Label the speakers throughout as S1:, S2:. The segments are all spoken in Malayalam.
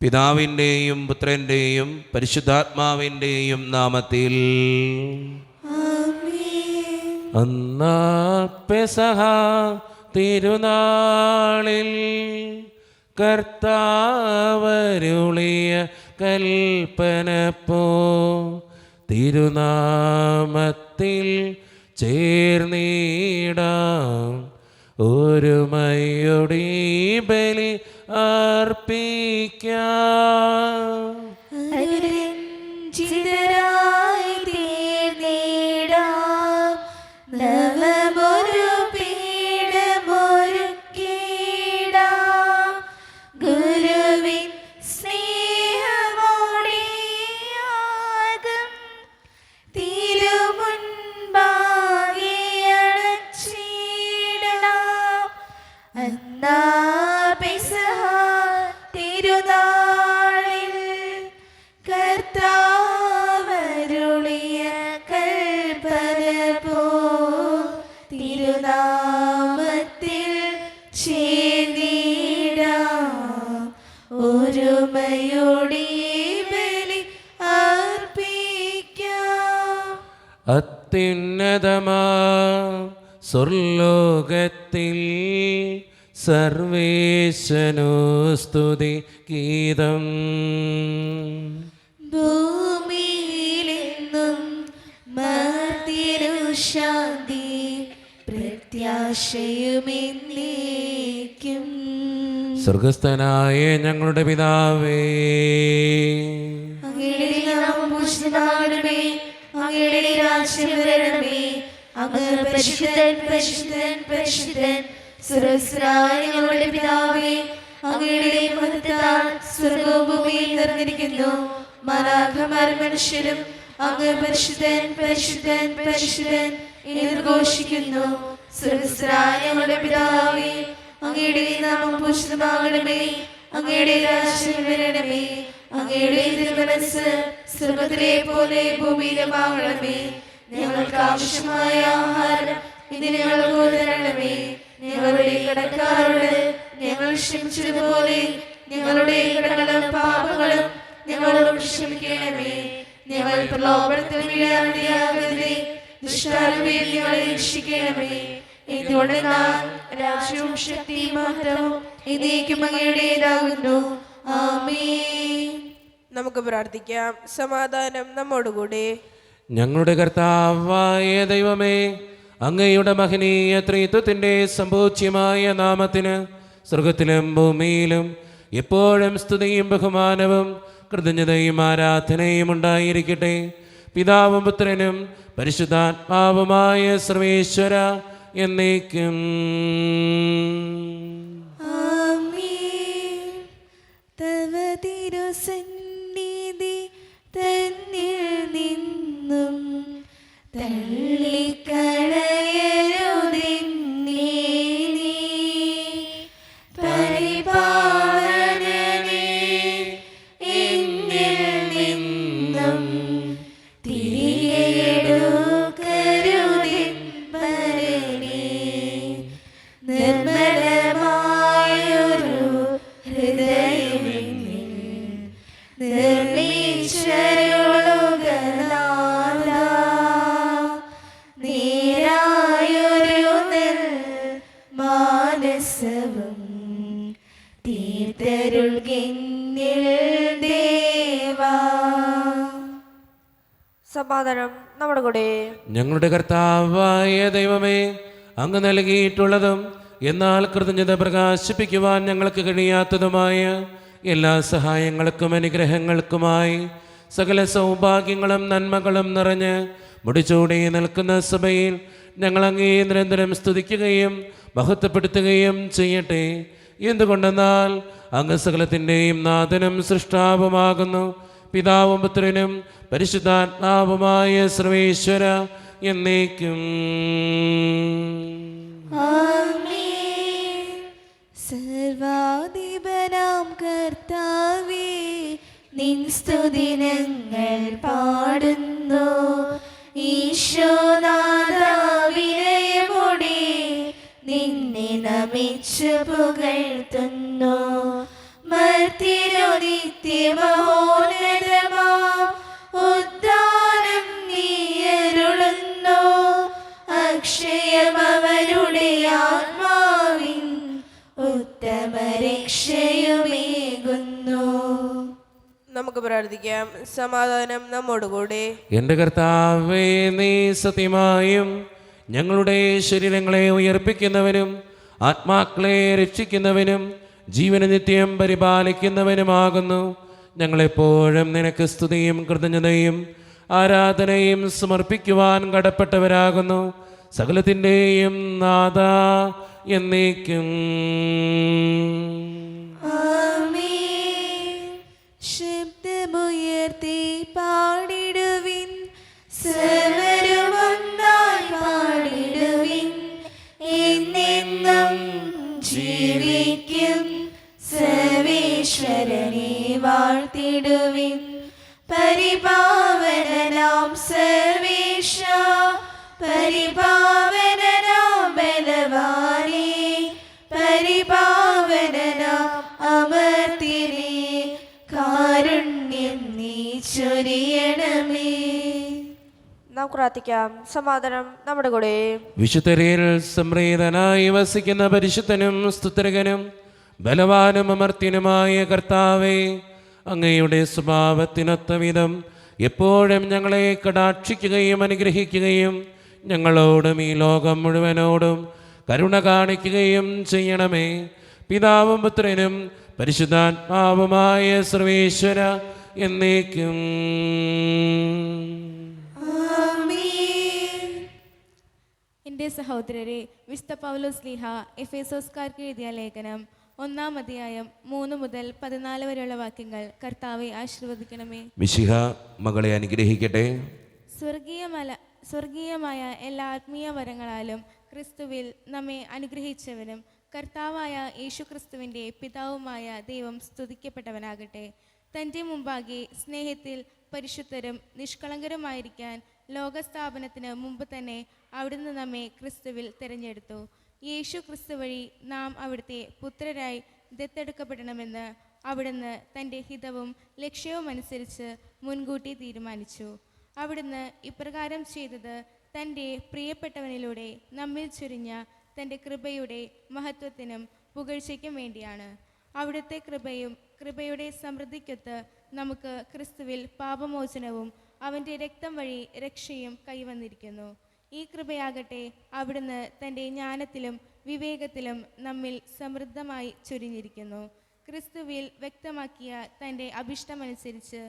S1: പിതാവിൻ്റെയും പുത്രൻ്റെയും പരിശുദ്ധാത്മാവിൻ്റെയും നാമത്തിൽ. അന്നാ പെസഹ തിരുനാളിൽ കർത്താവരുളിയ കൽപ്പനപ്പോ തിരുനാമത്തിൽ ചേർന്നിടാം ഒരുമയോടെ ബലി അർപ്പിക്കാം.
S2: ചിതരായി തീർന്നിടാം നവമൊരു പീഠമൊരുക്കിടാം ഗുരുവിൻ സ്നേഹമോടെയാകും തിരുമുൻപാകെ അണച്ചിടാം. അന്നാ പെസഹ തിരുനാളിൽ കർത്താവരുളിയ കൽപ്പന പോ തിരുനാമത്തിൽ ചേർന്നിടാം ഒരുമയോടെ ബലി അർപ്പിക്കാം.
S1: അത്യുന്നതമാ സ്വർലോകത്തിൽ സർവേശനോ സ്തുതി ഗീതം.
S2: ഭൂമിയിലെന്നും മർത്യനു ശാന്തി പ്രത്യാശയുമെന്നേക്കും.
S1: സ്വർഗസ്ഥനായ ഞങ്ങളുടെ പിതാവേ,
S2: അങ്ങയുടെ നാമം പൂജിതമാകണമേ, അങ്ങയുടെ രാജ്യം വരണമേ, അങ്ങ് പരിശുദ്ധൻ പരിശുദ്ധൻ പരിശുദ്ധൻ സുരസ്രായ ഞങ്ങളുടെ പിതാവേ, അങ്ങയുടെ മഹത്വത്താൽ സ്വർഗ്ഗവും ഭൂമിയും നിറഞ്ഞിരിക്കുന്നു. മാലാഖമാരും മനുഷ്യരും അങ്ങ് പരിശുദ്ധൻ പരിശുദ്ധൻ പരിശുദ്ധൻ എന്ന് ഘോഷിക്കുന്നു. സുരസ്രായ ഞങ്ങളുടെ പിതാവേ, അങ്ങയുടെ നാമം പൂജിതമാകണമേ, അങ്ങയുടെ രാജ്യം വരണമേ, അങ്ങയുടെ തിരുമനസ്സ് സ്വർഗ്ഗത്തിലെ പോലെ ഭൂമിയിലുമാകണമേ. ഞങ്ങൾക്ക് ആവശ്യമായ ആഹാരം ഇന്ന് ഞങ്ങൾക്ക് തരണമേ. ഞങ്ങളുടെ കടക്കാരോട് ഞങ്ങൾ ക്ഷമിച്ചതുപോലെ ഞങ്ങളുടെ കടങ്ങളും പാപങ്ങളും ഞങ്ങളോട് ക്ഷമിക്കണമേ. ഞങ്ങൾ പ്രലോഭനത്തിൽ വീഴാനിടയാകരുതേ, ദുഷ്ടാരൂപേ ഞങ്ങളെ രക്ഷിക്കണമേ. എന്തുകൊണ്ട് നാം രാജ്യവും ശക്തിയും മഹത്വവും എന്നേക്കും അങ്ങയുടേതാകുന്നു. ആമേൻ.
S3: നമുക്ക് പ്രാർത്ഥിക്കാം. സമാധാനം നമ്മോടുകൂടെ.
S1: ഞങ്ങളുടെ കർത്താവായ ദൈവമേ, അങ്ങയുടെ മഹനീയ ത്രിത്വത്തിൻ്റെ സമ്പൂജ്യമായ നാമത്തിന് സ്വർഗത്തിലും ഭൂമിയിലും എപ്പോഴും സ്തുതിയും ബഹുമാനവും കൃതജ്ഞതയും ആരാധനയും ഉണ്ടായിരിക്കട്ടെ. പിതാവും പുത്രനും പരിശുദ്ധാത്മാവുമായ സർവേശ്വര എന്നേക്കും.
S2: ആമേൻ. തവ തിരുസന്നിധി തന്നിൽ നിന്നും തള്ളിക്കളയരുതെന്നേ നീ. പരിപാലനനേ എന്നിൽ നിന്നും തിരികെ എടുക്കരുതെൻ പരനേ. നിർമ്മലമായൊരു ഹൃദയം നിർമ്മിച്ചരുളുകനാഥ. നേരായൊരു നെൽ മാനസവും തീർത്തരുൾകിന്നിൽ ദേവാ.
S3: സമാധാനം നമ്മുടെ കൂടെ.
S1: ഞങ്ങളുടെ കർത്താവായ ദൈവമേ, അങ്ങ് നൽകിയിട്ടുള്ളതും എന്നാൽ കൃതജ്ഞത പ്രകാശിപ്പിക്കുവാൻ ഞങ്ങൾക്ക് കഴിയാത്തതുമായ എല്ലാ സഹായങ്ങൾക്കും അനുഗ്രഹങ്ങൾക്കുമായി സകല സൗഭാഗ്യങ്ങളും നന്മകളും നിറഞ്ഞ് മുടിച്ചൂടി നിൽക്കുന്ന സഭയിൽ ഞങ്ങൾ അങ്ങേ നിരന്തരം സ്തുതിക്കുകയും മഹത്വപ്പെടുത്തുകയും ചെയ്യട്ടെ. എന്തുകൊണ്ടെന്നാൽ അങ്ങ് സകലത്തിൻ്റെയും നാഥനും സൃഷ്ടാവുമാകുന്നു. പിതാവും പുത്രനും പരിശുദ്ധാത്മാവുമായ സർവേശ്വര എന്നേക്കും.
S2: ആമേൻ. സർവാധിപനാം കർത്താവേ, നിൻ സ്തുതിനങ്ങൾ പാടുന്നു. ഈശോനാഥാ, വിനയമോടെ നിന്നെ നമിച്ചു പുകഴ്ത്തുന്നു. മർത്യനു നിത്യമഹോന്നതമാം ഉദ്ധാനം നീയരുളുന്നു. അക്ഷയമവരുടെ ആത്മാവിൻ ഉത്തമ രക്ഷയുമേകുന്നു.
S3: നമുക്ക് പ്രാർത്ഥിക്കാം. സമാധാനം നമ്മോടുകൂടെ.
S1: എൻ്റെ കർത്താവേ, നീ സത്യമായും ഞങ്ങളുടെ ശരീരങ്ങളെ ഉയർപ്പിക്കുന്നവനും ആത്മാക്കളെ രക്ഷിക്കുന്നവനും ജീവന നിത്യം പരിപാലിക്കുന്നവനുമാകുന്നു. ഞങ്ങളെപ്പോഴും നിനക്ക് സ്തുതിയും കൃതജ്ഞതയും ആരാധനയും സമർപ്പിക്കുവാൻ കടപ്പെട്ടവരാകുന്നു. സകലത്തിൻ്റെയും നാഥ എന്നേക്കും.
S2: ആമേൻ. ശബ്ദമുയർത്തി പാടിടുവിൻ, സർവ്വരും ഒന്നായി പാടിടുവിൻ. എന്നെന്നും ജീവിക്കും സർവേശ്വരനെ വാഴ്ത്തിടുവിൻ. പരിപാവനനാം സർവേശ, പരിപാവനനാം ബലവാനേ, പരിപാവനനാം അമർത്യനേ, കാരുണ്യം നീ ചൊരിയണമേ.
S3: നാം പ്രാർത്ഥിക്കാം. സമാധാനം നമ്മുടെ കൂടെ.
S1: വിശുദ്ധരിൽ സംപ്രീതനായി വസിക്കുന്ന പരിശുദ്ധനും സ്തുതരകനും ബലവാനും അമർത്യനുമായ കർത്താവേ, അങ്ങയുടെ സ്വഭാവത്തിനൊത്ത വിധം എപ്പോഴും ഞങ്ങളെ കടാക്ഷിക്കുകയും അനുഗ്രഹിക്കുകയും ഞങ്ങളോടും ഈ ലോകം മുഴുവനോടും കരുണ കാണിക്കുകയും ചെയ്യണമേ. പിതാവും പുത്രനും പരിശുദ്ധാത്മാവുമായ സർവേശ്വര എന്നേക്കും.
S4: എൻ്റെ സഹോദരരെ, വിശുദ്ധ പൗലോസ് ശ്ലീഹ എഫേസോസ്കാർക്ക് എഴുതിയ ലേഖനം 1-ാം അധ്യായം 3 മുതൽ 14 വരെയുള്ള വാക്യങ്ങൾ കർത്താവെ ആശീർവദിക്കണമേ.
S1: മിശിഹ മകളെ അനുഗ്രഹിക്കട്ടെ.
S4: സ്വർഗീയമായ എല്ലാ ആത്മീയ വരങ്ങളാലും ക്രിസ്തുവിൽ നമ്മെ അനുഗ്രഹിച്ചവനും കർത്താവായ യേശുക്രിസ്തുവിൻ്റെ പിതാവുമായ ദൈവം സ്തുതിക്കപ്പെട്ടവനാകട്ടെ. തൻ്റെ മുമ്പാകെ സ്നേഹത്തിൽ പരിശുദ്ധരും നിഷ്കളങ്കരുമായിരിക്കാൻ ലോകസ്ഥാപനത്തിന് മുമ്പ് തന്നെ അവിടുന്ന് നമ്മെ ക്രിസ്തുവിൽ തിരഞ്ഞെടുത്തു. യേശു ക്രിസ്തു വഴി നാം അവിടുത്തെ പുത്രരായി ദത്തെടുക്കപ്പെടണമെന്ന് അവിടുന്ന് തൻ്റെ ഹിതവും ലക്ഷ്യവും അനുസരിച്ച് മുൻകൂട്ടി തീരുമാനിച്ചു. അവിടുന്ന് ഇപ്രകാരം ചെയ്തത് തൻ്റെ പ്രിയപ്പെട്ടവനിലൂടെ നമ്മിൽ ചൊരിഞ്ഞ തൻ്റെ കൃപയുടെ മഹത്വത്തിനും പുകഴ്ചയ്ക്കും വേണ്ടിയാണ്. അവിടുത്തെ കൃപയുടെ സമൃദ്ധിക്കൊത്ത് നമുക്ക് ക്രിസ്തുവിൽ പാപമോചനവും അവൻ്റെ രക്തം വഴി രക്ഷയും കൈവന്നിരിക്കുന്നു. ഈ കൃപയാകട്ടെ അവിടുന്ന് തൻ്റെ ജ്ഞാനത്തിലും വിവേകത്തിലും നമ്മിൽ സമൃദ്ധമായി ചൊരിഞ്ഞിരിക്കുന്നു. ക്രിസ്തുവിൽ വ്യക്തമാക്കിയ തൻ്റെ അഭിഷ്ടമനുസരിച്ച്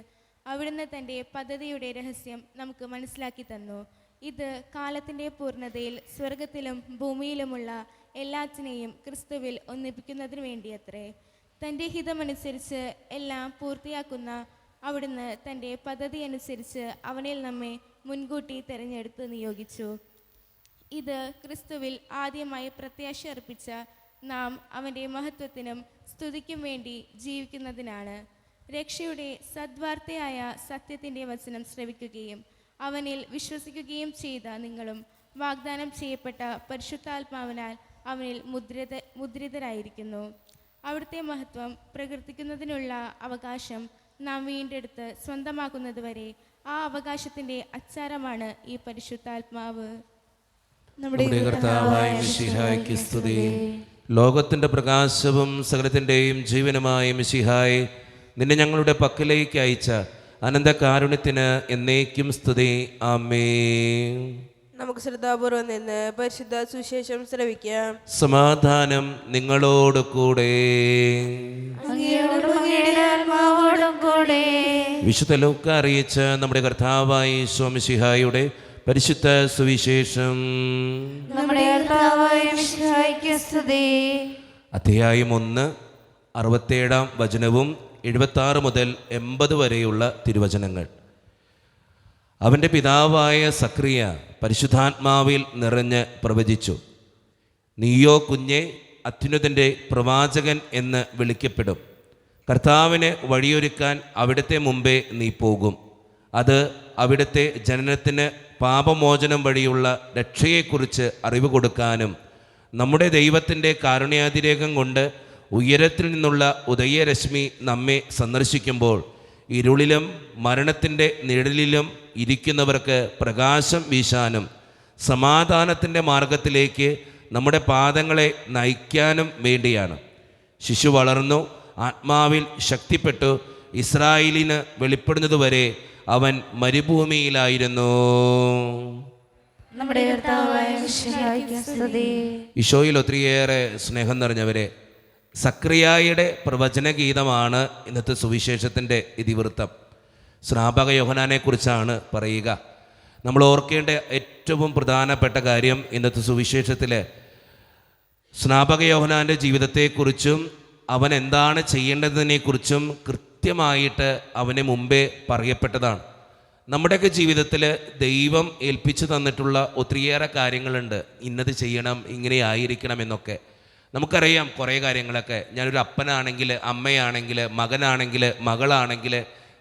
S4: അവിടുന്ന് തൻ്റെ പദ്ധതിയുടെ രഹസ്യം നമുക്ക് മനസ്സിലാക്കി തന്നു. ഇത് കാലത്തിൻ്റെ പൂർണ്ണതയിൽ സ്വർഗത്തിലും ഭൂമിയിലുമുള്ള എല്ലാറ്റിനെയും ക്രിസ്തുവിൽ ഒന്നിപ്പിക്കുന്നതിന് വേണ്ടിയത്രേ. തൻ്റെ ഹിതമനുസരിച്ച് എല്ലാം പൂർത്തിയാക്കുന്ന അവിടുന്ന് തൻ്റെ പദ്ധതി അനുസരിച്ച് അവനിൽ നമ്മെ മുൻകൂട്ടി തിരഞ്ഞെടുത്ത് നിയോഗിച്ചു. ഇത് ക്രിസ്തുവിൽ ആദ്യമായി പ്രത്യാശ അർപ്പിച്ച നാം അവൻ്റെ മഹത്വത്തിനും സ്തുതിക്കും വേണ്ടി ജീവിക്കുന്നതിനാണ്. രക്ഷയുടെ സദ്വാർത്തയായ സത്യത്തിൻ്റെ വചനം ശ്രവിക്കുകയും അവനിൽ വിശ്വസിക്കുകയും ചെയ്ത നിങ്ങളും വാഗ്ദാനം ചെയ്യപ്പെട്ട പരിശുദ്ധാത്മാവിനാൽ അവനിൽ മുദ്രിതരായിരിക്കുന്നു. അവിടുത്തെ മഹത്വം പ്രകീർത്തിക്കുന്നതിനുള്ള അവകാശം നാം വീണ്ടെടുത്ത് സ്വന്തമാക്കുന്നതുവരെ ആ അവകാശത്തിൻ്റെ അച്ചാരമാണ് ഈ പരിശുദ്ധാത്മാവ്.
S1: നമ്മുടെ കർത്താവായ മിശിഹായ്ക്ക് സ്തുതി. ലോകത്തിൻ്റെ പ്രകാശവും സകലത്തിൻ്റെയും ജീവനുമായ മിശിഹായെ, നിന്നെ ഞങ്ങളുടെ പക്കലേക്ക് അയച്ച അനന്തകാരുണ്യത്തിന് എന്നേക്കും സ്തുതി. ആമേൻ.
S3: നമുക്ക് ശ്രദ്ധാപൂർവം നിന്ന് പരിശുദ്ധ സുവിശേഷം ശ്രവിക്കാം.
S1: സമാധാനം നിങ്ങളോട് കൂടെ. വിശുദ്ധ ലൂക്ക അറിയിച്ച നമ്മുടെ കർത്താവായ യേശു മിശിഹായുടെ പരിശുദ്ധ സുവിശേഷം. അധ്യായം 1 67 വചനവും 76 മുതൽ 80 വരെയുള്ള തിരുവചനങ്ങൾ. അവൻ്റെ പിതാവായ സക്രിയ പരിശുദ്ധാത്മാവിൽ നിറഞ്ഞ് പ്രവചിച്ചു. നീയോ കുഞ്ഞെ അത്യുന്നതൻ്റെ പ്രവാചകൻ എന്ന് വിളിക്കപ്പെടും. കർത്താവിന് വഴിയൊരുക്കാൻ അവിടുത്തെ മുമ്പേ നീ പോകും. അത് അവിടുത്തെ ജനനത്തിന് പാപമോചനം വഴിയുള്ള രക്ഷയെക്കുറിച്ച് അറിവ് കൊടുക്കാനും നമ്മുടെ ദൈവത്തിൻ്റെ കാരുണ്യാതിരേകം കൊണ്ട് ഉയരത്തിൽ നിന്നുള്ള ഉദയരശ്മി നമ്മെ സന്ദർശിക്കുമ്പോൾ ഇരുളിലും മരണത്തിൻ്റെ നിഴലിലും ഇരിക്കുന്നവർക്ക് പ്രകാശം വീശാനും സമാധാനത്തിൻ്റെ മാർഗത്തിലേക്ക് നമ്മുടെ പാദങ്ങളെ നയിക്കാനും വേണ്ടിയാണ്. ശിശു വളർന്നു, ആത്മാവിൽ ശക്തിപ്പെട്ടു, ഇസ്രായേലിന് വെളിപ്പെടുന്നതുവരെ അവൻ മരുഭൂമിയിലായിരുന്നു.
S2: നമ്മുടെ കർത്താവായ മിശിഹായ്ക്ക് സ്തുതി.
S1: ഈശോയിൽ ഒത്തിരിയേറെ സ്നേഹം നിറഞ്ഞവരെ, സക്രിയായുടെ പ്രവചനഗീതമാണ് ഇന്നത്തെ സുവിശേഷത്തിൻ്റെ ഇതിവൃത്തം. സ്നാപക യോഹന്നാനെക്കുറിച്ചാണ് പറയുക. നമ്മൾ ഓർക്കേണ്ട ഏറ്റവും പ്രധാനപ്പെട്ട കാര്യം ഇന്നത്തെ സുവിശേഷത്തിൽ സ്നാപക യോഹന്നാൻ്റെ ജീവിതത്തെക്കുറിച്ചും അവൻ എന്താണ് ചെയ്യേണ്ടതിനെക്കുറിച്ചും കൃത്യമായിട്ട് അവന് മുമ്പേ പറയപ്പെട്ടതാണ്. നമ്മുടെയൊക്കെ ജീവിതത്തിൽ ദൈവം ഏൽപ്പിച്ചു തന്നിട്ടുള്ള ഒത്തിരിയേറെ കാര്യങ്ങളുണ്ട്. ഇന്നത് ചെയ്യണം, ഇങ്ങനെ ആയിരിക്കണം എന്നൊക്കെ നമുക്കറിയാം. കുറേ കാര്യങ്ങളൊക്കെ ഞാനൊരു അപ്പനാണെങ്കിൽ, അമ്മയാണെങ്കിൽ, മകനാണെങ്കിൽ, മകളാണെങ്കിൽ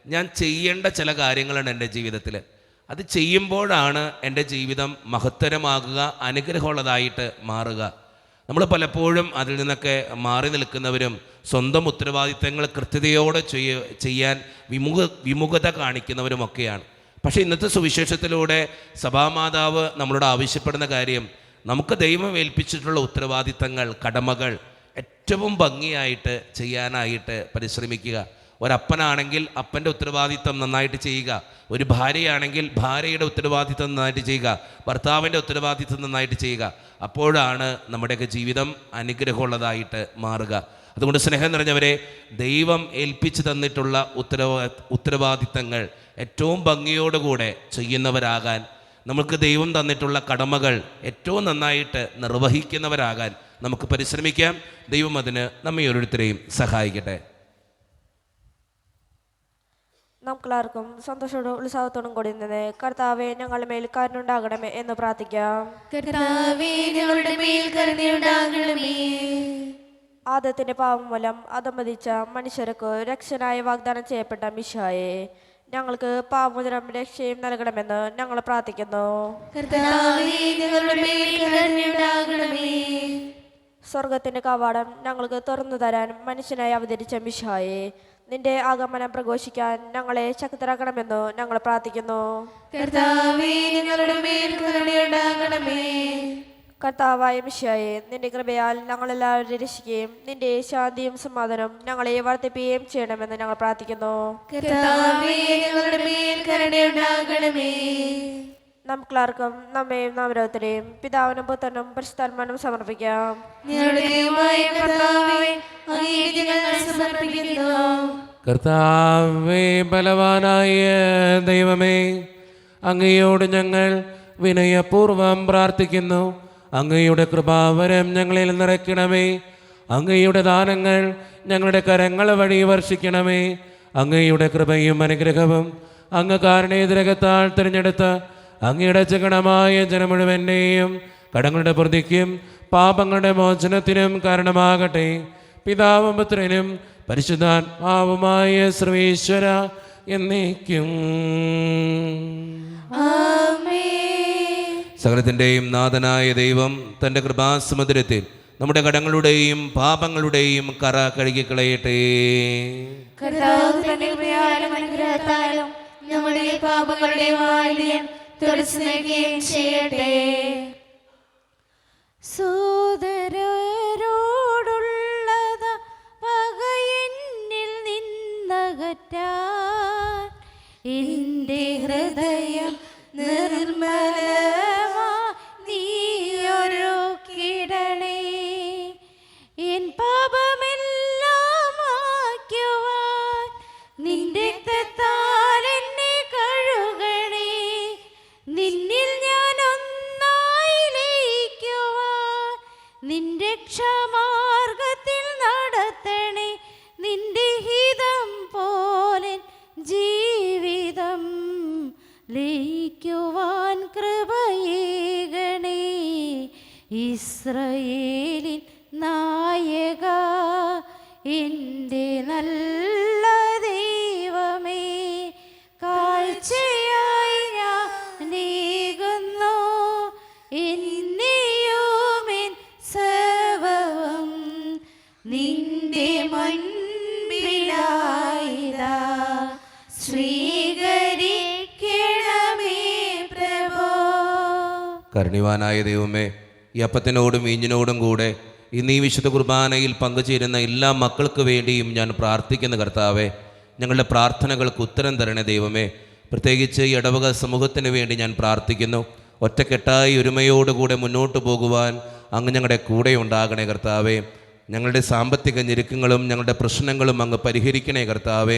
S1: ഞാൻ ചെയ്യേണ്ട ചില കാര്യങ്ങളുണ്ട് എൻ്റെ ജീവിതത്തിൽ. അത് ചെയ്യുമ്പോഴാണ് എൻ്റെ ജീവിതം മഹത്തരമാകുക, അനുഗ്രഹമുള്ളതായിട്ട് മാറുക. നമ്മൾ പലപ്പോഴും അതിൽ നിന്നൊക്കെ മാറി നിൽക്കുന്നവരും സ്വന്തം ഉത്തരവാദിത്തങ്ങൾ കൃത്യതയോടെ ചെയ്യാൻ വിമുഖത കാണിക്കുന്നവരുമൊക്കെയാണ്. പക്ഷേ ഇന്നത്തെ സുവിശേഷത്തിലൂടെ സഭാമാതാവ് നമ്മളോട് ആവശ്യപ്പെടുന്ന കാര്യം, നമുക്ക് ദൈവം ഏൽപ്പിച്ചിട്ടുള്ള ഉത്തരവാദിത്തങ്ങൾ, കടമകൾ ഏറ്റവും ഭംഗിയായിട്ട് ചെയ്യാനായിട്ട് പരിശ്രമിക്കുക. ഒരപ്പനാണെങ്കിൽ അപ്പൻ്റെ ഉത്തരവാദിത്തം നന്നായിട്ട് ചെയ്യുക. ഒരു ഭാര്യയാണെങ്കിൽ ഭാര്യയുടെ ഉത്തരവാദിത്തം നന്നായിട്ട് ചെയ്യുക. ഭർത്താവിൻ്റെ ഉത്തരവാദിത്തം നന്നായിട്ട് ചെയ്യുക. അപ്പോഴാണ് നമ്മുടെയൊക്കെ ജീവിതം അനുഗ്രഹമുള്ളതായിട്ട് മാറുക. അതുകൊണ്ട് സ്നേഹം നിറഞ്ഞവരെ, ദൈവം ഏൽപ്പിച്ചു തന്നിട്ടുള്ള ഉത്തരവാദിത്തങ്ങൾ ഏറ്റവും ഭംഗിയോടുകൂടെ ചെയ്യുന്നവരാകാൻ, നമുക്ക് ദൈവം തന്നിട്ടുള്ള കടമകൾ ഏറ്റവും നന്നായിട്ട് നിർവഹിക്കുന്നവരാകാൻ നമുക്ക് പരിശ്രമിക്കാം. ദൈവം അതിന് നമ്മെ ഓരോരുത്തരെയും സഹായിക്കട്ടെ.
S3: നമുക്കെല്ലാവർക്കും സന്തോഷത്തോടും ഉത്സാഹത്തോടും കൂടി നിന്ന് കർത്താവെ ഞങ്ങളുടെ മേൽ കരുണയുണ്ടാകണമേ എന്ന് പ്രാർത്ഥിക്കാം.
S2: കർത്താവേ, ഞങ്ങളുടെ മേൽ കരുണയുണ്ടാകണമേ.
S3: ആദത്തിന്റെ പാപം മൂലം അധമതിച്ച മനുഷ്യർക്ക് രക്ഷനായി വാഗ്ദാനം ചെയ്യപ്പെട്ട മിശിഹായെ, ഞങ്ങൾക്ക് പാപമോചനം രക്ഷയും നൽകണമെന്ന് ഞങ്ങൾ പ്രാർത്ഥിക്കുന്നു.
S2: കർത്താവേ, ഞങ്ങളുടെ മേൽ കരുണയുണ്ടാകണമേ.
S3: സ്വർഗത്തിന്റെ കവാടം ഞങ്ങൾക്ക് തുറന്നു തരാൻ മനുഷ്യനായി അവതരിച്ച മിശിഹായെ, നിന്റെ ആഗമനം പ്രഘോഷിക്കാൻ ഞങ്ങളെ ശക്തരാക്കണമെന്ന് ഞങ്ങൾ പ്രാർത്ഥിക്കുന്നു.
S2: കർത്താവേ, ഞങ്ങളുടെ മേൽ കരുണയുണ്ടാകണമേ.
S3: കർത്താവായ മിശിഹായെ, നിന്റെ കൃപയാൽ ഞങ്ങളെല്ലാവരും രക്ഷിക്കുകയും നിന്റെ ശാന്തിയും സമാധാനവും ഞങ്ങളെ വർദ്ധിപ്പിക്കുകയും ചെയ്യണമെന്ന് ഞങ്ങൾ പ്രാർത്ഥിക്കുന്നു.
S2: കർത്താവേ, ഞങ്ങളുടെ മേൽ കരുണയുണ്ടാകണമേ.
S3: നമുക്കെല്ലാവർക്കും നമ്മയും നാം ഓരോരുത്തരെയും പിതാവിനും പുത്രനും പരിശുദ്ധാത്മാവിനും സമർപ്പിക്കാം.
S2: ഞങ്ങളുടെ ദൈവമായ കർത്താവേ, അങ്ങേക്ക് ഞങ്ങൾ സമർപ്പിക്കുന്നു.
S1: കർത്താവേ, ബലവാനായ ദൈവമേ, അങ്ങയോട് ഞങ്ങൾ വിനയപൂർവം പ്രാർത്ഥിക്കുന്നു. അങ്ങയുടെ കൃപാവരം ഞങ്ങളിൽ നിറയ്ക്കണമേ. അങ്ങയുടെ ദാനങ്ങൾ ഞങ്ങളുടെ കരങ്ങൾ വഴി വർഷിക്കണമേ. അങ്ങയുടെ കൃപയും അനുഗ്രഹവും അങ്ങ് കാരുണ്യതിരകത്താൽ തിരഞ്ഞെടുത്ത അങ്ങയുടെ ചകണമായ ജനം മുഴുവൻ്റെയും കടങ്ങളുടെ പ്രതിക്കും പാപങ്ങളുടെ മോചനത്തിനും കാരണമാകട്ടെ. പിതാവും പുത്രനും പരിശുദ്ധാത്മാവുമായ സർവേശ്വര എന്നേക്കും. സകലത്തിൻ്റെയും നാഥനായ ദൈവം തൻ്റെ കൃപാസമുദ്രത്തിൽ നമ്മുടെ കടങ്ങളുടെയും പാപങ്ങളുടെയും കറ കഴുകിക്കളയട്ടെ.
S2: കർത്താവ് തന്റെ കൃപയാലും അനുഗ്രഹത്താലും നമ്മുടെ പാപങ്ങളുടെ മാലിന്യം തുടച്ചു നീക്കുകയും ചെയ്യട്ടെ.
S5: സോദരരോടുള്ളത് പകയെന്നിൽ നിന്നകറ്റാൻ എൻ്റെ ഹൃദയം നിർമ്മലമാ നീയൊരുക്കിടണേ. എൻ പാപമെല്ലാം മായ്ക്കുവാൻ നിന്റെ രക്തത്താൽ എന്നെ കഴുകണേ. നിന്നിൽ ഞാൻ ഒന്നായി ലയിക്കുവാൻ നിന്റെ രക്ഷാമാർഗത്തിൽ നടത്തണേ. നിന്റെ ഹിതം പോലെ ജീവിതം ലയിക്കുവാൻ കൃപയേകണേ. ഇസ്രായേലിൻ നായക, എൻ്റെ നല്ല ദൈവമേ, കാഴ്ചയായി ഞാൻ നീകുന്നു എന്നെയും എൻ സർവ്വവും നിൻ
S1: കരുണിവാനായ ദൈവമേ, ഈ അപ്പത്തിനോടും വീഞ്ഞിനോടും കൂടെ ഇന്ന് ഈ വിശുദ്ധ കുർബാനയിൽ പങ്കുചേരുന്ന എല്ലാ മക്കൾക്ക് വേണ്ടിയും ഞാൻ പ്രാർത്ഥിക്കുന്ന കർത്താവേ, ഞങ്ങളുടെ പ്രാർത്ഥനകൾക്ക് ഉത്തരം തരണേ ദൈവമേ. പ്രത്യേകിച്ച് ഈ ഇടവക സമൂഹത്തിന് വേണ്ടി ഞാൻ പ്രാർത്ഥിക്കുന്നു. ഒറ്റക്കെട്ടായി ഒരുമയോടുകൂടെ മുന്നോട്ട് പോകുവാൻ അങ്ങ് ഞങ്ങളുടെ കൂടെ ഉണ്ടാകണേ കർത്താവേ. ഞങ്ങളുടെ സാമ്പത്തിക ഞെരുക്കങ്ങളും ഞങ്ങളുടെ പ്രശ്നങ്ങളും അങ്ങ് പരിഹരിക്കണേ കർത്താവേ.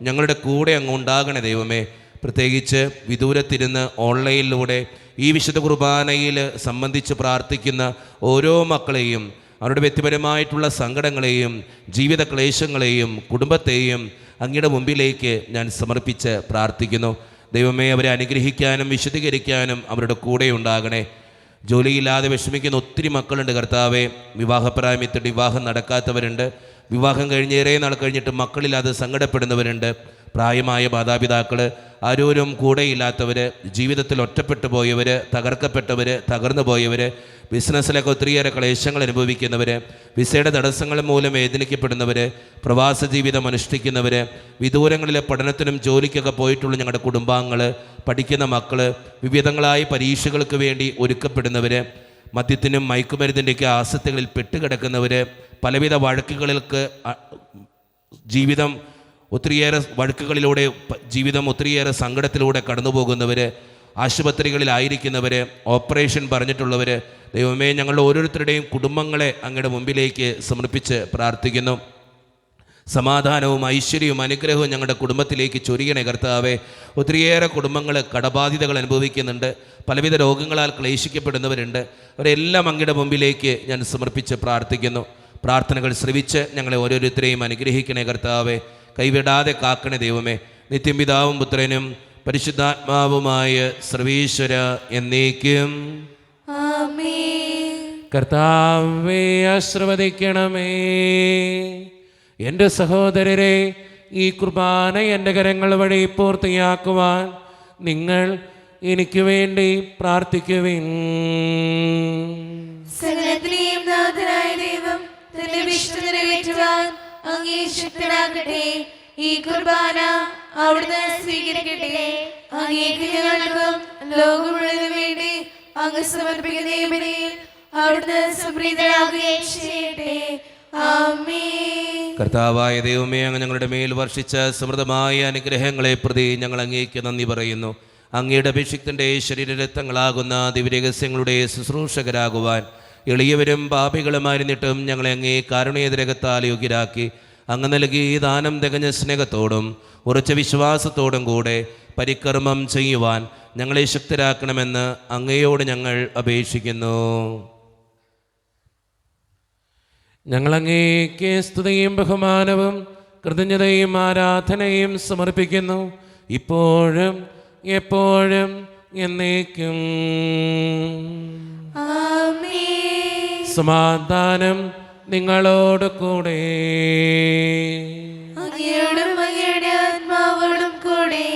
S1: ഞങ്ങളുടെ കൂടെ അങ്ങ് ഉണ്ടാകണേ ദൈവമേ. പ്രത്യേകിച്ച് വിദൂരത്തിരുന്ന് ഓൺലൈനിലൂടെ ഈ വിശുദ്ധ കുർബാനയിൽ സംബന്ധിച്ച് പ്രാർത്ഥിക്കുന്ന ഓരോ മക്കളെയും, അവരുടെ വ്യക്തിപരമായിട്ടുള്ള സങ്കടങ്ങളെയും ജീവിത ക്ലേശങ്ങളെയും കുടുംബത്തെയും അങ്ങയുടെ മുമ്പിലേക്ക് ഞാൻ സമർപ്പിച്ച് പ്രാർത്ഥിക്കുന്നു. ദൈവമേ, അവരെ അനുഗ്രഹിക്കാനും വിശദീകരിക്കാനും അവരുടെ കൂടെ ഉണ്ടാകണേ. ജോലിയില്ലാതെ വിഷമിക്കുന്ന ഒത്തിരി മക്കളുണ്ട് കർത്താവേ. വിവാഹപ്രായത്തിൽ വിവാഹം നടക്കാത്തവരുണ്ട്. വിവാഹം കഴിഞ്ഞേറെ നാൾ കഴിഞ്ഞിട്ട് മക്കളില്ലാതെ സങ്കടപ്പെടുന്നവരുണ്ട്. പ്രായമായ മാതാപിതാക്കൾ, ആരോരും കൂടെയില്ലാത്തവർ, ജീവിതത്തിൽ ഒറ്റപ്പെട്ടു പോയവർ, തകർക്കപ്പെട്ടവർ, തകർന്നു പോയവർ, ബിസിനസ്സിലൊക്കെ ഒത്തിരിയേറെ ക്ലേശങ്ങൾ അനുഭവിക്കുന്നവർ, വിസയുടെ തടസ്സങ്ങൾ മൂലം വേദനിക്കപ്പെടുന്നവർ, പ്രവാസ ജീവിതം അനുഷ്ഠിക്കുന്നവർ, വിദൂരങ്ങളിലെ പഠനത്തിനും ജോലിക്കൊക്കെ പോയിട്ടുള്ള ഞങ്ങളുടെ കുടുംബാംഗങ്ങൾ, പഠിക്കുന്ന മക്കൾ, വിവിധങ്ങളായ പരീക്ഷകൾക്ക് വേണ്ടി ഒരുക്കപ്പെടുന്നവർ, മദ്യത്തിനും മയക്കുമരുന്നിൻ്റെയൊക്കെ ആസക്തികളിൽ പെട്ടുകിടക്കുന്നവർ, പലവിധ വഴക്കുകൾക്ക് ജീവിതം ഒത്തിരിയേറെ വഴക്കുകളിലൂടെ ജീവിതം ഒത്തിരിയേറെ സങ്കടത്തിലൂടെ കടന്നു പോകുന്നവർ, ആശുപത്രികളിലായിരിക്കുന്നവർ, ഓപ്പറേഷൻ പറഞ്ഞിട്ടുള്ളവർ, ദൈവമേ, ഞങ്ങളുടെ ഓരോരുത്തരുടെയും കുടുംബങ്ങളെ അങ്ങയുടെ മുമ്പിലേക്ക് സമർപ്പിച്ച് പ്രാർത്ഥിക്കുന്നു. സമാധാനവും ഐശ്വര്യവും അനുഗ്രഹവും ഞങ്ങളുടെ കുടുംബത്തിലേക്ക് ചൊരിയണേ കർത്താവേ. ഒത്തിരിയേറെ കുടുംബങ്ങൾ കടബാധിതകൾ അനുഭവിക്കുന്നുണ്ട്. പലവിധ രോഗങ്ങളാൽ ക്ലേശിക്കപ്പെടുന്നവരുണ്ട്. അവരെല്ലാം അങ്ങയുടെ മുമ്പിലേക്ക് ഞാൻ സമർപ്പിച്ച് പ്രാർത്ഥിക്കുന്നു. പ്രാർത്ഥനകൾ ശ്രവിച്ച് ഞങ്ങളെ ഓരോരുത്തരെയും അനുഗ്രഹിക്കണേ കർത്താവേ. കൈവിടാതെ കാക്കണേ ദൈവമേ. നിത്യം പിതാവും പുത്രനും പരിശുദ്ധാത്മാവുമായ സർവീശ്വര എന്നേക്കും
S2: ആമേൻ.
S6: കർത്താവേ, ആശീർവദിക്കണമേ. എൻ്റെ സഹോദരരെ, ഈ കുർബാന എൻ്റെ കരങ്ങൾ വഴി പൂർത്തിയാക്കുവാൻ നിങ്ങൾ എനിക്ക് വേണ്ടി പ്രാർത്ഥിക്കുവിൻ.
S2: സകലത്തിലെയും നാഥനായ ദൈവം തന്റെ വിശുദ്ധ നിറവേറ്റുവാൻ അങ്ങേ ശക്തനാകട്ടെ. ഈ കുർബാന അവിടുന്ന് സ്വീകരിക്കട്ടെ. അങ്ങേക്ക് ഞങ്ങൾക്കും ലോകം മുഴുവനും വേണ്ടി അങ്ങ് സമർപ്പിക്കുന്ന ഈ ബലിയിൽ അവിടുന്ന് സംപ്രീതനാകുകയും ചെയ്യട്ടെ. ആമേൻ.
S1: കർത്താവായ ദൈവമേ, അങ്ങ് ഞങ്ങളുടെ മേൽ വർഷിച്ച സമൃദ്ധമായ അനുഗ്രഹങ്ങളെ പ്രതി ഞങ്ങൾ അങ്ങേക്ക് നന്ദി പറയുന്നു. അങ്ങയുടെ അഭിഷിക്തൻ്റെ ശരീരരക്തങ്ങളാകുന്ന ദിവ്യരഹസ്യങ്ങളുടെ ശുശ്രൂഷകരാകുവാൻ എളിയവരും പാപികളുമായിരുന്നിട്ടും ഞങ്ങളെ അങ്ങേ കാരുണ്യരകത്താൽ യോഗ്യരാക്കി. അങ്ങ് നൽകി ഈ ദാനം തികഞ്ഞ സ്നേഹത്തോടും ഉറച്ച വിശ്വാസത്തോടും കൂടെ പരികർമ്മം ചെയ്യുവാൻ ഞങ്ങളെ ശക്തരാക്കണമെന്ന് അങ്ങയോട് ഞങ്ങൾ അപേക്ഷിക്കുന്നു.
S6: ഞങ്ങളങ്ങേക്ക് സ്തുതിയും ബഹുമാനവും കൃതജ്ഞതയും ആരാധനയും സമർപ്പിക്കുന്നു, ഇപ്പോഴും എപ്പോഴും എന്നേക്കും.
S2: ആമേൻ.
S6: സമാധാനം നിങ്ങളോട് കൂടെ.
S2: അങ്ങയോടും അങ്ങയുടെ ആത്മാവോടും കൂടെ.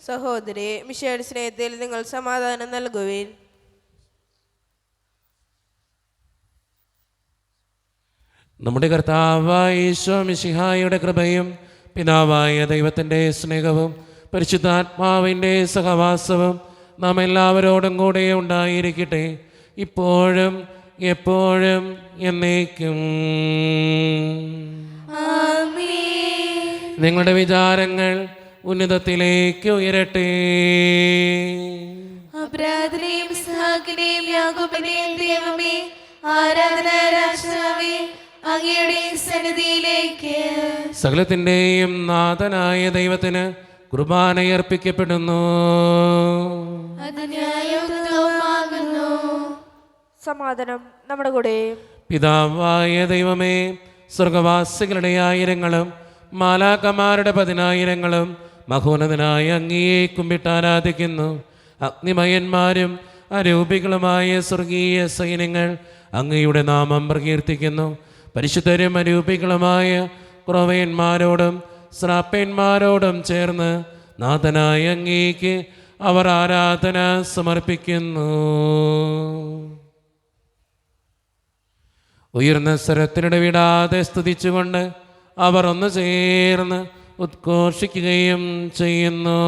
S3: സഹോദരി, മിശിഹായുടെ സ്നേഹത്തിൽ നിങ്ങൾ സമാധാനം നൽകുവിൻ.
S6: നമ്മുടെ കർത്താവായ ഈശോ മിശിഹായുടെ കൃപയും പിതാവായ ദൈവത്തിൻ്റെ സ്നേഹവും പരിശുദ്ധാത്മാവിൻ്റെ സഹവാസവും നാം എല്ലാവരോടും കൂടെ ഉണ്ടായിരിക്കട്ടെ, ഇപ്പോഴും എപ്പോഴും എന്നേക്കും.
S2: ആമേൻ.
S6: നിങ്ങളുടെ വിചാരങ്ങൾ ഉന്നതത്തിലേക്ക് ഉയരട്ടെ.
S2: അബ്രാഹത്തിനെയും ഇസ്ഹാക്കിനെയും യാക്കോബിനെയും ദൈവമേ, ആരാധന രാജാവേ, അങ്ങയുടെ സന്നിധിയിലേക്ക്
S6: സകലത്തിൻ്റെയും നാഥനായ ദൈവത്തിന് കുർബാനയർപ്പിക്കപ്പെടുന്നു.
S2: അത് ന്യായയുക്തവുമാകുന്നു.
S3: സമാധാനം നമ്മുടെ കൂടെ.
S6: പിതാവായ ദൈവമേ, സ്വർഗവാസികളുടെ ആയിരങ്ങളും മാലാകമാരുടെ 10,000-ങ്ങളും മഹോന്നതനായ അങ്ങയെ കുമ്പിട്ട് ആരാധിക്കുന്നു. അഗ്നിമയന്മാരും അരൂപികളുമായ സ്വർഗീയ സൈന്യങ്ങൾ അങ്ങയുടെ നാമം പ്രകീർത്തിക്കുന്നു. പരിശുദ്ധരും അരൂപികളുമായ ക്രോവയന്മാരോടും ശ്രാപ്പന്മാരോടും ചേർന്ന് നാഥനായ അങ്ങേക്ക് അവർ ആരാധന സമർപ്പിക്കുന്നു. ഉയർന്ന സ്വരത്തിനിടവിടാതെ സ്തുതിച്ചുകൊണ്ട് അവർ ഒന്ന് ചേർന്ന് ഉദ്ഘോഷിക്കുകയും ചെയ്യുന്നു.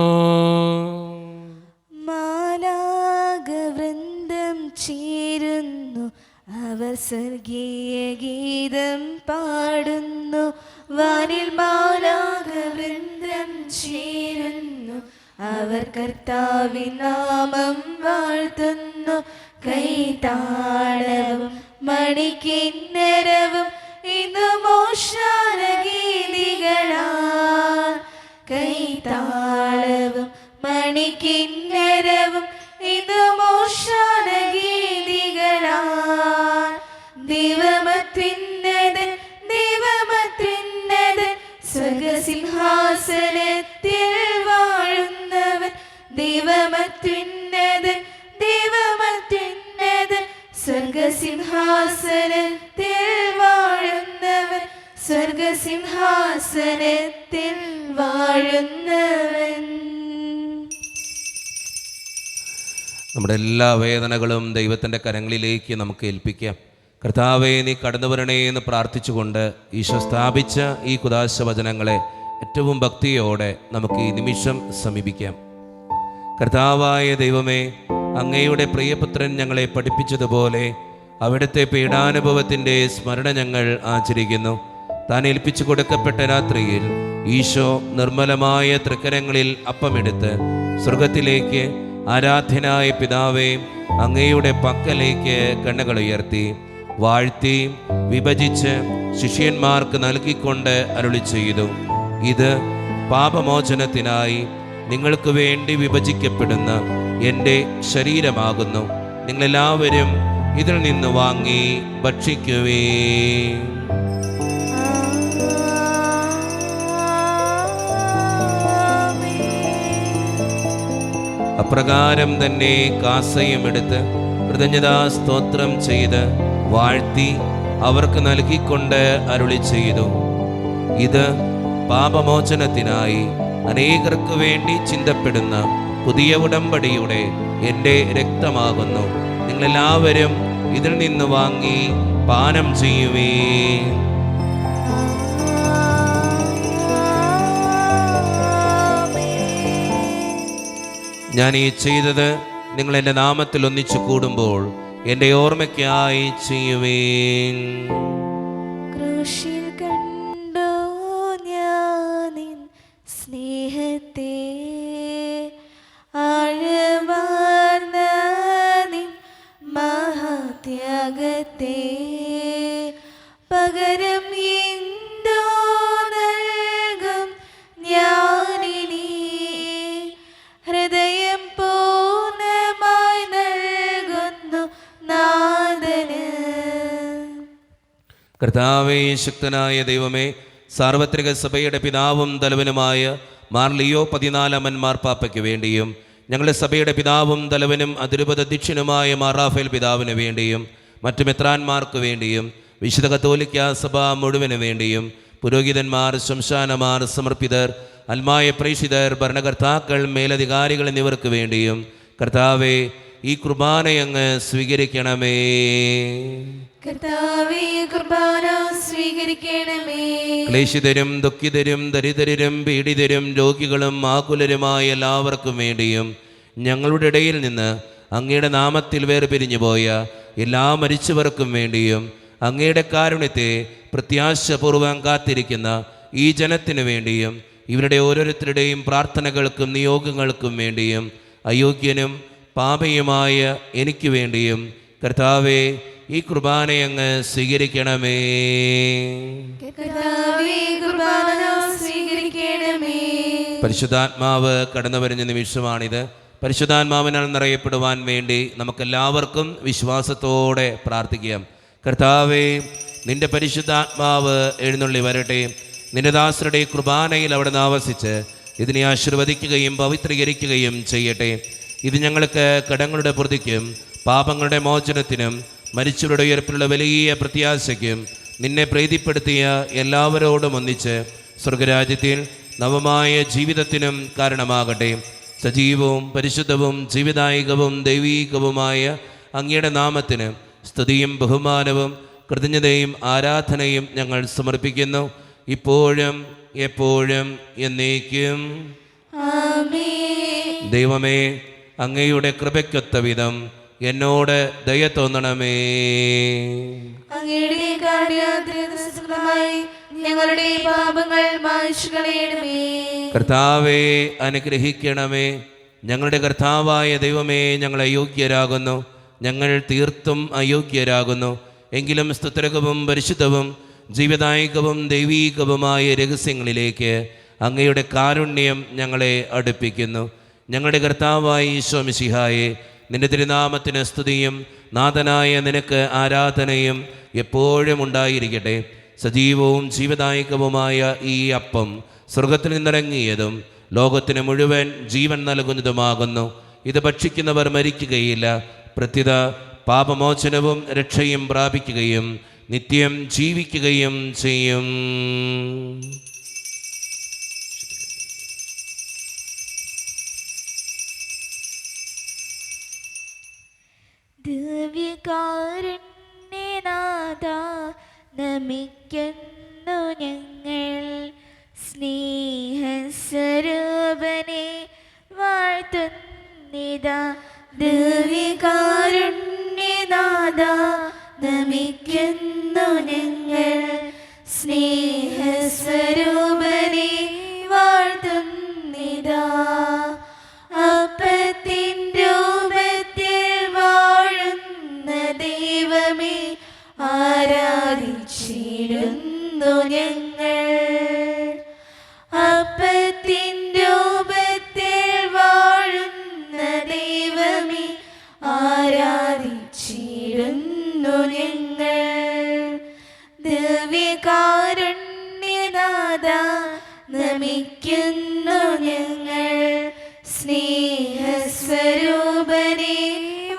S2: മാലാഖവൃന്ദങ്ങളെ അവർ സ്വർഗീയ ഗീതം പാടുന്നു, വാനിൽ മാലാഖവൃന്ദം ചേരുന്നു. അവർ കർത്താവിൻ നാമം വാഴ്ത്തുന്നു. കൈതാളവും മണിക്കിന്നരവും ഇന്നു മോശാന ഗീതികളാൽ. കൈതാളവും മണിക്കിന്നരവും ഇന്നു മോശാന ഗീതികളാൽ. ദൈവമത്യുന്നതൻ ദൈവമത്യുന്നതൻ സ്വർഗസിംഹാസനത്തിൽ വാഴുന്നവൻ. ദൈവമത്യുന്നതൻ ദൈവമത്യുന്നതൻ സ്വർഗസിംഹാസനത്തിൽ വാഴുന്നവൻ. സ്വർഗസിംഹാസനത്തിൽ വാഴുന്നവൻ.
S1: നമ്മുടെ എല്ലാ വേദനകളും ദൈവത്തിൻ്റെ കരങ്ങളിലേക്ക് നമുക്ക് ഏൽപ്പിക്കാം. കർത്താവേ, നീ കടന്നു വരണേ എന്ന് പ്രാർത്ഥിച്ചുകൊണ്ട് ഈശോ സ്ഥാപിച്ച ഈ കുദാശ വചനങ്ങളെ ഏറ്റവും ഭക്തിയോടെ നമുക്ക് ഈ നിമിഷം സമീപിക്കാം. കർത്താവായ ദൈവമേ, അങ്ങയുടെ പ്രിയപുത്രൻ ഞങ്ങളെ പഠിപ്പിച്ചതുപോലെ അവിടുത്തെ പീഡാനുഭവത്തിൻ്റെ സ്മരണ ഞങ്ങൾ ആചരിക്കുന്നു. താൻ ഏൽപ്പിച്ചു കൊടുക്കപ്പെട്ട രാത്രിയിൽ ഈശോ നിർമ്മലമായ തൃക്കരങ്ങളിൽ അപ്പമെടുത്ത് സ്വർഗത്തിലേക്ക് ആരാധ്യനായ പിതാവേ അങ്ങയുടെ പക്കലേക്ക് കണ്ണുകൾ ഉയർത്തി വാഴ്ത്തി വിഭജിച്ച് ശിഷ്യന്മാർക്ക് നൽകിക്കൊണ്ട് അരുളി ചെയ്തു, ഇത് പാപമോചനത്തിനായി നിങ്ങൾക്ക് വേണ്ടി വിഭജിക്കപ്പെടുന്ന എൻ്റെ ശരീരമാകുന്നു. നിങ്ങളെല്ലാവരും ഇതിൽ നിന്ന് വാങ്ങി ഭക്ഷിക്കുവേ. അപ്രകാരം തന്നെ കാസയും എടുത്ത് കൃതജ്ഞതാ സ്തോത്രം ചെയ്ത് വാഴ്ത്തി അവർക്ക് നൽകിക്കൊണ്ട് അരുളി ചെയ്തു, ഇത് പാപമോചനത്തിനായി അനേകർക്ക് വേണ്ടി ചിന്തപ്പെടുന്ന പുതിയ ഉടമ്പടിയുടെ എൻ്റെ രക്തമാകുന്നു. നിങ്ങളെല്ലാവരും ഇതിൽ നിന്ന് വാങ്ങി പാനം ചെയ്യുവേ. ഞാൻ ഈ ചെയ്തത് നിങ്ങൾ എൻ്റെ നാമത്തിൽ ഒന്നിച്ചു കൂടുമ്പോൾ എൻ്റെ ഓർമ്മയ്ക്കായി ചെയ്യുവേൻ.
S2: ക്രൂശിൽ കണ്ടോ ഞാൻ നിൻ സ്നേഹത്തെ, ആഴമാർന്ന നിൻ മഹാത്യാഗത്തെ. പകരം എന്തോ നൽകും ഞാനിനി, ഹൃദയം പൂർണ്ണമായി നൽകുന്നു നാഥന്.
S1: കർത്താവേ, ശക്തനായ ദൈവമേ, സാർവത്രിക സഭയുടെ പിതാവും തലവനുമായ മാർ ലിയോ 14 മാർപ്പാപ്പയ്ക്ക് വേണ്ടിയും ഞങ്ങളുടെ സഭയുടെ പിതാവും തലവനും അതിരൂപത അധ്യക്ഷനുമായ മാർ റാഫേൽ പിതാവിന് വേണ്ടിയും മറ്റു മെത്രാന്മാർക്ക് വേണ്ടിയും വിശുദ്ധ കത്തോലിക്ക സഭ മുഴുവന് വേണ്ടിയും പുരോഹിതന്മാർ, ശംശാനമാർ, സമർപ്പിതർ, അൽമായ പ്രേക്ഷിതർ, ഭരണകർത്താക്കൾ, മേലധികാരികൾ എന്നിവർക്ക് വേണ്ടിയും കർത്താവേ ഈ കുർബാനയങ്ങ് സ്വീകരിക്കണമേ.
S2: കർത്താവേ, കുർബാന സ്വീകരിക്കണമേ.
S1: ക്ലേശിതരും ദുഃഖിതരും ദരിദ്രരും പീഡിതരും രോഗികളും ആകുലരുമായ എല്ലാവർക്കും വേണ്ടിയും ഞങ്ങളുടെ ഇടയിൽ നിന്ന് അങ്ങയുടെ നാമത്തിൽ വേർപിരിഞ്ഞു പോയ എല്ലാ മരിച്ചവർക്കും വേണ്ടിയും അങ്ങയുടെ കാരുണ്യത്തെ പ്രത്യാശപൂർവ്വം കാത്തിരിക്കുന്ന ഈ ജനത്തിനു വേണ്ടിയും ഇവരുടെ ഓരോരുത്തരുടെയും പ്രാർത്ഥനകൾക്കും നിയോഗങ്ങൾക്കും വേണ്ടിയും അയോഗ്യനും പാപയുമായ എനിക്ക് വേണ്ടിയും കർത്താവേ ഈ കുർബാനയങ്ങ് സ്വീകരിക്കണമേ.
S2: കർത്താവേ, കുർബാന സ്വീകരിക്കണമേ.
S1: പരിശുദ്ധാത്മാവ് കടന്നു വരുന്ന നിമിഷമാണിത്. പരിശുദ്ധാത്മാവിനാൽ നിറയപ്പെടുവാൻ വേണ്ടി നമുക്കെല്ലാവർക്കും വിശ്വാസത്തോടെ പ്രാർത്ഥിക്കാം. കർത്താവേ, നിന്റെ പരിശുദ്ധാത്മാവ് എഴുന്നള്ളി വരട്ടെ. നിന്റെ ദാസരുടെ കുർബാനയിൽ അവിടെ ആവസിച്ച് ഇതിനെ ആശീർവദിക്കുകയും പവിത്രീകരിക്കുകയും ചെയ്യട്ടെ. ഇത് ഞങ്ങൾക്ക് കടങ്ങളുടെ പ്രതിക്കും പാപങ്ങളുടെ മോചനത്തിനും മരിച്ചവരുടെ ഉയർപ്പിലുള്ള വലിയ പ്രത്യാശയ്ക്കും നിന്നെ പ്രീതിപ്പെടുത്തിയ എല്ലാവരോടും ഒന്നിച്ച് സ്വർഗരാജ്യത്തിൽ നവമായ ജീവിതത്തിനും കാരണമാകട്ടെ. സജീവവും പരിശുദ്ധവും ജീവിതായികവും ദൈവീകവുമായ അങ്ങയുടെ നാമത്തിന് സ്തുതിയും ബഹുമാനവും കൃതജ്ഞതയും ആരാധനയും ഞങ്ങൾ സമർപ്പിക്കുന്നു, ഇപ്പോഴും എപ്പോഴും എന്നേക്കും.
S2: ആമേൻ.
S1: ദൈവമേ, അങ്ങയുടെ കൃപയ്ക്കൊത്ത വിധം എന്നോട് ദയ തോന്നണമേ.
S2: അങ്ങയുടെ കാരുണ്യമായി ഞങ്ങളുടെ പാപങ്ങൾ മായ്ച്ചു കളയണമേ.
S1: കർത്താവെ അനുഗ്രഹിക്കണമേ. ഞങ്ങളുടെ കർത്താവായ ദൈവമേ, ഞങ്ങൾ അയോഗ്യരാകുന്നു, ഞങ്ങൾ തീർത്തും അയോഗ്യരാകുന്നു. എങ്കിലും സ്തുത്യർഹവും പരിശുദ്ധവും ജീവദായകവും ദൈവീകവുമായ രഹസ്യങ്ങളിലേക്ക് അങ്ങയുടെ കാരുണ്യം ഞങ്ങളെ അടുപ്പിക്കുന്നു. ഞങ്ങളുടെ കർത്താവായ ഈശോ മിശിഹായെ, നിന്റെ തിരുനാമത്തിന് സ്തുതിയും നാഥനായ നിനക്ക് ആരാധനയും എപ്പോഴും ഉണ്ടായിരിക്കട്ടെ. സജീവവും ജീവദായകവുമായ ഈ അപ്പം സ്വർഗത്തിൽ നിന്നിറങ്ങിയതും ലോകത്തിന് മുഴുവൻ ജീവൻ നൽകുന്നതുമാകുന്നു. ഇത് ഭക്ഷിക്കുന്നവർ മരിക്കുകയില്ല, പ്രത്യുത പാപമോചനവും രക്ഷയും പ്രാപിക്കുകയും നിത്യം ജീവിക്കുകയും ചെയ്യും.
S2: ദിവ്യകാരുണ്യനാഥ നമിക്കുന്നു ഞങ്ങൾ, സ്നേഹസ്വരൂപനെ വാഴ്ത്തുന്നിതാ. ദിവ്യകാരുണ്യനാഥ നമിക്കുന്നു ഞങ്ങൾ, സ്നേഹസ്വരൂപനെ വാഴ്ത്തുന്നിതാ. അപ്പത്തിൻ രൂപത്തിൽ വാഴുന്ന ദൈവമേ, ആരാധിച്ചിടുന്നു ഞങ്ങൾ. അപ്പത്തിൻ രൂപത്തിൽ വാഴുന്ന ദൈവമേ, ആരാധിച്ചിടുന്നു ഞങ്ങൾ. ദിവ്യകാരുണ്യനാഥ നമിക്കുന്നു ഞങ്ങൾ, സ്നേഹസ്വരൂപനെ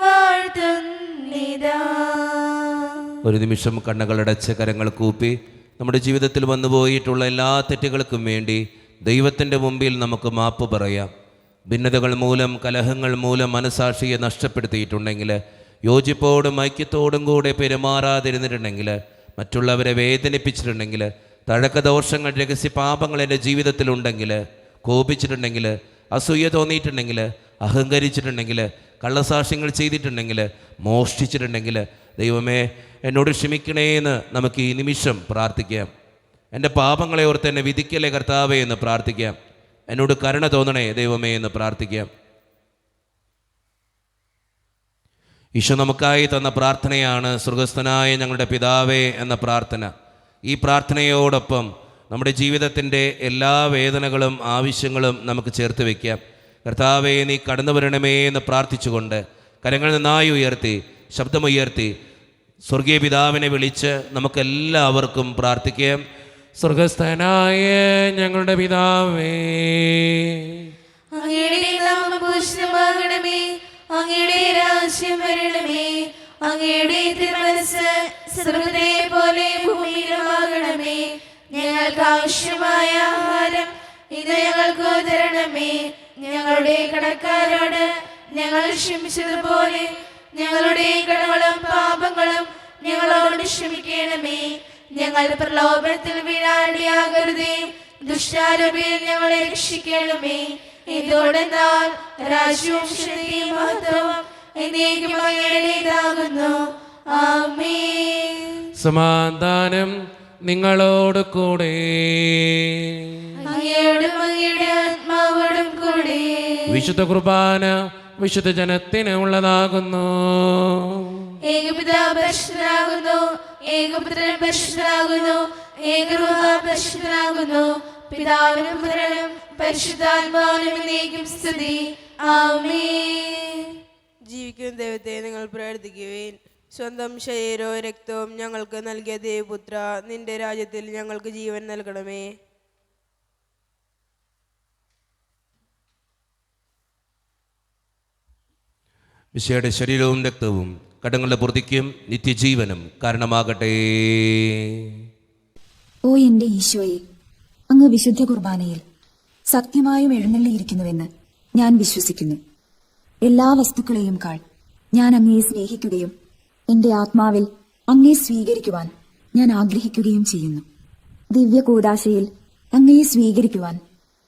S2: വാഴ്ത്തുന്നിതാ.
S1: ഒരു നിമിഷം കണ്ണുകളടച്ച് കരങ്ങൾ കൂപ്പി നമ്മുടെ ജീവിതത്തിൽ വന്നുപോയിട്ടുള്ള എല്ലാ തെറ്റുകൾക്കും വേണ്ടി ദൈവത്തിൻ്റെ മുമ്പിൽ നമുക്ക് മാപ്പ് പറയാം. ഭിന്നതകൾ മൂലം, കലഹങ്ങൾ മൂലം മനസാക്ഷിയെ നഷ്ടപ്പെടുത്തിയിട്ടുണ്ടെങ്കിൽ, യോജിപ്പോടും ഐക്യത്തോടും കൂടെ പെരുമാറാതിരുന്നിട്ടുണ്ടെങ്കിൽ, മറ്റുള്ളവരെ വേദനിപ്പിച്ചിട്ടുണ്ടെങ്കിൽ, തഴക്കദോഷങ്ങൾ, രഹസ്യപാപങ്ങൾ എൻ്റെ ജീവിതത്തിലുണ്ടെങ്കിൽ, കോപിച്ചിട്ടുണ്ടെങ്കിൽ, അസൂയ തോന്നിയിട്ടുണ്ടെങ്കിൽ, അഹങ്കരിച്ചിട്ടുണ്ടെങ്കിൽ, കള്ളസാക്ഷ്യങ്ങൾ ചെയ്തിട്ടുണ്ടെങ്കിൽ, മോഷ്ടിച്ചിട്ടുണ്ടെങ്കിൽ, ദൈവമേ എന്നോട് ക്ഷമിക്കണേ എന്ന് നമുക്ക് ഈ നിമിഷം പ്രാർത്ഥിക്കാം. എൻ്റെ പാപങ്ങളെ ഓർത്ത് എന്നെ വിധിക്കലേ കർത്താവേ എന്ന് പ്രാർത്ഥിക്കാം. എന്നോട് കരുണ തോന്നണേ ദൈവമേ എന്ന് പ്രാർത്ഥിക്കാം. ഈശോ നമുക്കായി തന്ന പ്രാർത്ഥനയാണ് സ്വർഗസ്ഥനായ ഞങ്ങളുടെ പിതാവേ എന്ന പ്രാർത്ഥന. ഈ പ്രാർത്ഥനയോടൊപ്പം നമ്മുടെ ജീവിതത്തിൻ്റെ എല്ലാ വേദനകളും ആവശ്യങ്ങളും നമുക്ക് ചേർത്ത് വയ്ക്കാം. കർത്താവേ, നീ കടന്നു വരണമേ എന്ന് പ്രാർത്ഥിച്ചുകൊണ്ട് കരങ്ങൾ നന്നായി ഉയർത്തി, ശബ്ദമുയർത്തി സ്വർഗീയ പിതാവിനെ വിളിച്ച് നമുക്കെല്ലാവർക്കും പ്രാർത്ഥിക്കാം.
S6: സ്വർഗസ്ഥനായ ഞങ്ങളുടെ പിതാവേ,
S2: അങ്ങയുടെ നാമം പൂജിതമാകണമേ, അങ്ങയുടെ രാജ്യം വരണമേ, അങ്ങയുടെ തിരുമനസ്സ് സ്വർഗ്ഗത്തിലെ പോലെ ഭൂമിയിലുമാകണമേ. ഞങ്ങൾക്ക് ആവശ്യമായ ആഹാരം ഇന്ന് ഞങ്ങൾക്ക് തരണമേ. ഞങ്ങളുടെ കടക്കാരോട് ഞങ്ങൾ ക്ഷമിച്ചതുപോലെ ഞങ്ങളുടെ കടങ്ങളും പാപങ്ങളും ഞങ്ങളോട് ക്ഷമിക്കണമേ. ഞങ്ങൾ പ്രലോഭനത്തിൽ വീഴാടിയാകരുതേ, ദുഷ്ടാരൂപിയിൽ ഞങ്ങളെ രക്ഷിക്കണമേ. ഇതോടെന്നാൽ രാജ്യവും ശക്തിയും മഹത്വവും എന്നേക്കും അങ്ങയുടേതാകുന്നു. ആമേൻ.
S6: സമാധാനം നിങ്ങളോട് കൂടെ.
S2: അങ്ങയോടും അങ്ങയുടെ ആത്മാവോടും കൂടെ.
S6: വിശുദ്ധ കുർബാന വിശുദ്ധ ജനത്തിന് ഉള്ളതാകുന്നു.
S2: ഏകപിതാവ് പരിശുദ്ധനാകുന്നു, ഏകപുത്രൻ പരിശുദ്ധനാകുന്നു, ഏകരൂഹ പരിശുദ്ധനാകുന്നു. പിതാവിനും പുത്രനും പരിശുദ്ധാത്മാവിനും എന്നേക്കും സ്തുതി. ആമേൻ.
S7: ജീവിക്കുന്ന ദൈവത്തെ നിങ്ങൾ പ്രാർത്ഥിക്കുവേൻ. സ്വന്തം ശരീരവും രക്തവും ഞങ്ങൾക്ക് നൽകിയ ദേവപുത്ര, നിന്റെ രാജ്യത്തിൽ ഞങ്ങൾക്ക് ജീവൻ നൽകണമേ.
S1: മിശിഹായുടെ ശരീരവും രക്തവും കടങ്ങളുടെ പൊറുതിക്കും നിത്യജീവനും കാരണമാകട്ടെ.
S8: ഓ എന്റെ ഈശോയെ, അങ്ങ് വിശുദ്ധ കുർബാനയിൽ സത്യമായും എഴുന്നള്ളിയിരിക്കുന്നുവെന്ന് ഞാൻ വിശ്വസിക്കുന്നു. എല്ലാ വസ്തുക്കളെയും കാൾ ഞാൻ അങ്ങയെ സ്നേഹിക്കുകയും എന്റെ ആത്മാവിൽ അങ്ങയെ സ്വീകരിക്കുവാൻ ഞാൻ ആഗ്രഹിക്കുകയും ചെയ്യുന്നു. ദിവ്യ കൂദാശയിൽ അങ്ങയെ സ്വീകരിക്കുവാൻ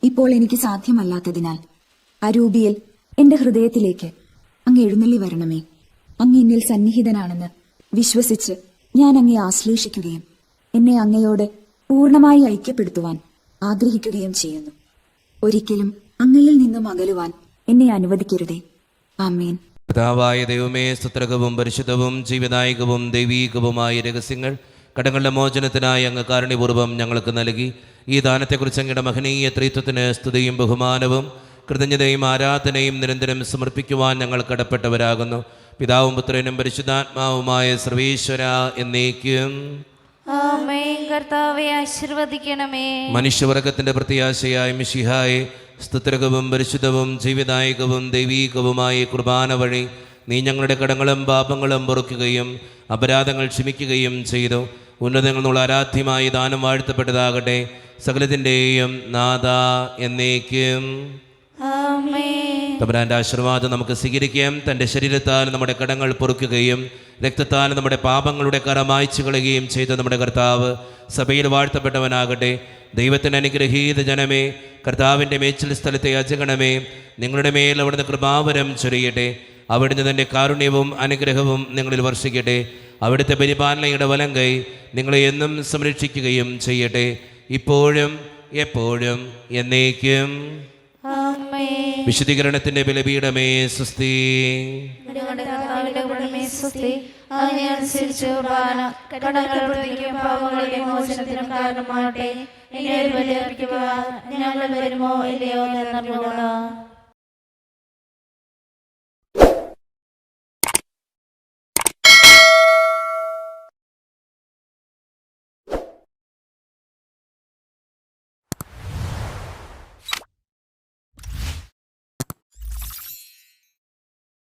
S8: ഇപ്പോൾ എനിക്ക് സാധ്യമല്ലാത്തതിനാൽ അരൂപിയിൽ എന്റെ ഹൃദയത്തിലേക്ക് അങ്ങ് എഴുന്നള്ളി വരണമേ. അങ്ങ് എന്നിൽ സന്നിഹിതനാണെന്ന് വിശ്വസിച്ച് ഞാൻ അങ്ങയെ ആശ്ലേഷിക്കുകയും എന്നെ അങ്ങയോട് പൂർണ്ണമായി ഐക്യപ്പെടുത്തുവാൻ ആഗ്രഹിക്കുകയും ചെയ്യുന്നു. ഒരിക്കലും അങ്ങയിൽ നിന്നും അകലുവാൻ എന്നെ അനുവദിക്കരുതേ. ആമേൻ.
S1: കർത്താവായ ദൈവമേ, സ്തുത്രകവും പരിശുദ്ധവും ജീവദായകവും ദൈവീകവുമായ രഹസ്യങ്ങൾ കടങ്ങളുടെ മോചനത്തിനായി അങ്ങ് കാരുണ്യപൂർവ്വം ഞങ്ങൾക്ക് നൽകി. ഈ ദാനത്തെക്കുറിച്ച് അങ്ങയുടെ മഹനീയ ത്രിത്വത്തിന് സ്തുതിയും ബഹുമാനവും കൃതജ്ഞതയും ആരാധനയും നിരന്തരം സമർപ്പിക്കുവാൻ ഞങ്ങൾ കടപ്പെട്ടവരാകുന്നു. പിതാവും പുത്രനും പരിശുദ്ധാത്മാവുമായ സർവീശ്വര എന്നേക്കും
S5: ആമേൻ. കർത്താവെ ആശീർവദിക്കണമേ.
S1: മനുഷ്യവർഗത്തിന്റെ പ്രത്യാശയായ മിശിഹായെ, സ്തുത്രകവും പരിശുദ്ധവും ജീവദായകവും ദൈവീകവുമായ കുർബാന വഴി നീ ഞങ്ങളുടെ കടങ്ങളും പാപങ്ങളും പൊറുക്കുകയും അപരാധങ്ങൾ ക്ഷമിക്കുകയും ചെയ്തു. ഉന്നതങ്ങൾ നിന്നുള്ള ആരാധ്യമായി ദാനം വാഴ്ത്തപ്പെട്ടതാകട്ടെ. സകലത്തിൻ്റെയും നാഥ എന്നേക്കും തമ്പുരാന്റെ ആശീർവാദം നമുക്ക് സ്വീകരിക്കാം. തൻ്റെ ശരീരത്താൽ നമ്മുടെ കടങ്ങൾ പൊറുക്കുകയും രക്തത്താൽ നമ്മുടെ പാപങ്ങളുടെ കറ മായ്ച്ചു കളയുകയും ചെയ്ത നമ്മുടെ കർത്താവ് സഭയിൽ വാഴ്ത്തപ്പെട്ടവനാകട്ടെ. ദൈവത്തിൻ്റെ അനുഗ്രഹീത ജനമേ, കർത്താവിൻ്റെ മേച്ചിൽ സ്ഥലത്തെ യാചകണമേ, നിങ്ങളുടെ മേൽ അവിടുന്ന് കൃപാവരം ചൊരിയട്ടെ. അവിടുന്ന് തൻ്റെ കാരുണ്യവും അനുഗ്രഹവും നിങ്ങളിൽ വർഷിക്കട്ടെ. അവിടുത്തെ പരിപാലനയുടെ വലം കൈ നിങ്ങളെ എന്നും സംരക്ഷിക്കുകയും ചെയ്യട്ടെ, ഇപ്പോഴും എപ്പോഴും എന്നേക്കും. വിശുദ്ധീകരണത്തിന്റെ ബലിപീഠമേ സ്വസ്തി.
S5: അതിനനുസരിച്ച് പാപങ്ങളുടെ മോചനത്തിനും കാരണമാകട്ടെ. ഞങ്ങൾ വരുമോ ഇല്ലയോ എന്നറിഞ്ഞുകൂടാ.